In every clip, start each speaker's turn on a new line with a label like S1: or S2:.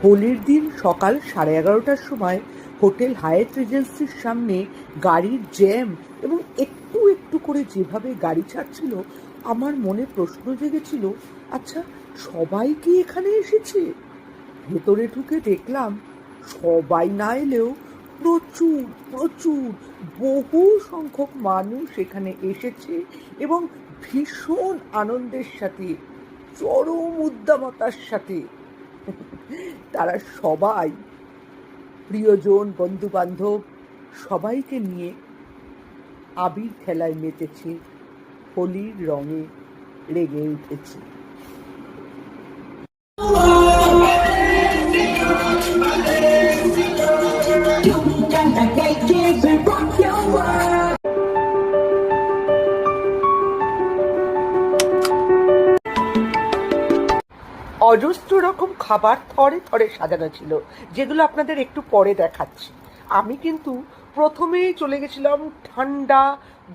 S1: হোলির দিন সকাল 11:30টার সময় হোটেল হায়াত রিজেন্সির সামনে গাড়ির জ্যাম এবং একটু একটু করে যেভাবে গাড়ি ছাড়ছিল, আমার মনে প্রশ্ন জেগেছিল, আচ্ছা সবাই কি এখানে এসেছে? ভেতরে ঢুকে দেখলাম সবাই না এলেও প্রচুর প্রচুর বহু সংখ্যক মানুষ এখানে এসেছে এবং ভীষণ আনন্দের সাথে, চরম উদ্দামতার সাথে তারা সবাই প্রিয়জন, বন্ধু বান্ধব সবাইকে নিয়ে আবির খেলায় মেতেছে, হোলির রঙে রেগে উঠেছে। অজস্র রকম খাবার থরে থরে সাজানো ছিল, যেগুলো আপনাদের একটু পরে দেখাচ্ছি। আমি কিন্তু প্রথমেই চলে গেছিলাম ঠান্ডা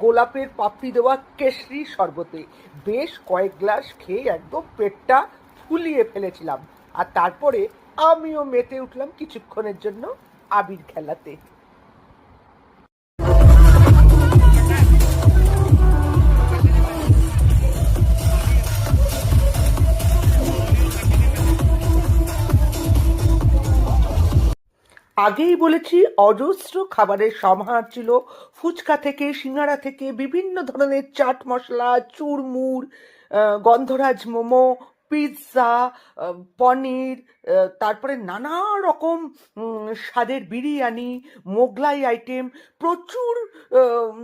S1: গোলাপের পাপড়ি দেওয়া কেশরি শরবতে। বেশ কয়েক গ্লাস খেয়ে একদম পেটটা ফুলিয়ে ফেলেছিলাম, আর তারপরে আমিও মেতে উঠলাম কিছুক্ষণের জন্য আবির খেলাতে। আগেই বলেছি, অজস্র খাবারের সমাহার ছিল। ফুচকা থেকে, সিঙ্গারা থেকে, বিভিন্ন ধরনের চাট মশলা, চুরমুর, গন্ধরাজ মোমো, পিৎজা, পনির, তারপরে নানা রকম স্বাদের বিরিয়ানি, মোগলাই আইটেম, প্রচুর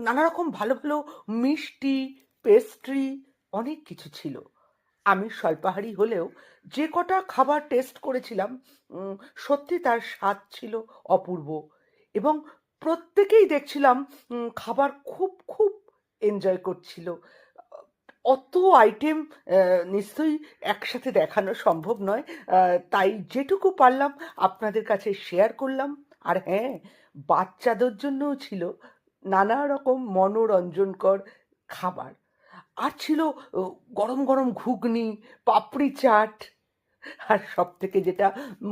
S1: নানা রকম ভালো ভালো মিষ্টি, পেস্ট্রি, অনেক কিছু ছিল। আমি স্বল্পাহারী হলেও যে কটা খাবার টেস্ট করেছিলাম, সত্যি তার স্বাদ ছিল অপূর্ব, এবং প্রত্যেকেই দেখছিলাম খাবার খুব খুব এনজয় করছিল। অত আইটেম নিশ্চয়ই একসাথে দেখানো সম্ভব নয়, তাই যেটুকু পারলাম আপনাদের কাছে শেয়ার করলাম। আর হ্যাঁ, বাচ্চাদের জন্যও ছিল নানা রকম মনোরঞ্জনকর খাবার। আর ছিল গরম গরম ঘুগনি, পাপড়ি চাট, আর সব থেকে যেটা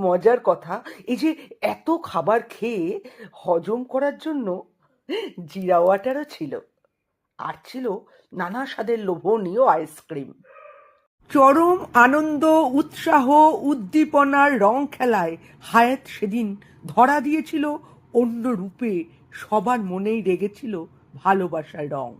S1: মজার কথা, এই যে এত খাবার খেয়ে হজম করার জন্য জিরা ওয়াটারও ছিল, আর ছিল নানা স্বাদের লোভনীয় আইসক্রিম। চরম আনন্দ, উৎসাহ, উদ্দীপনার রং খেলায় হায়াত সেদিন ধরা দিয়েছিল অন্য রূপে। সবার মনেই রেগেছিল ভালোবাসার রং।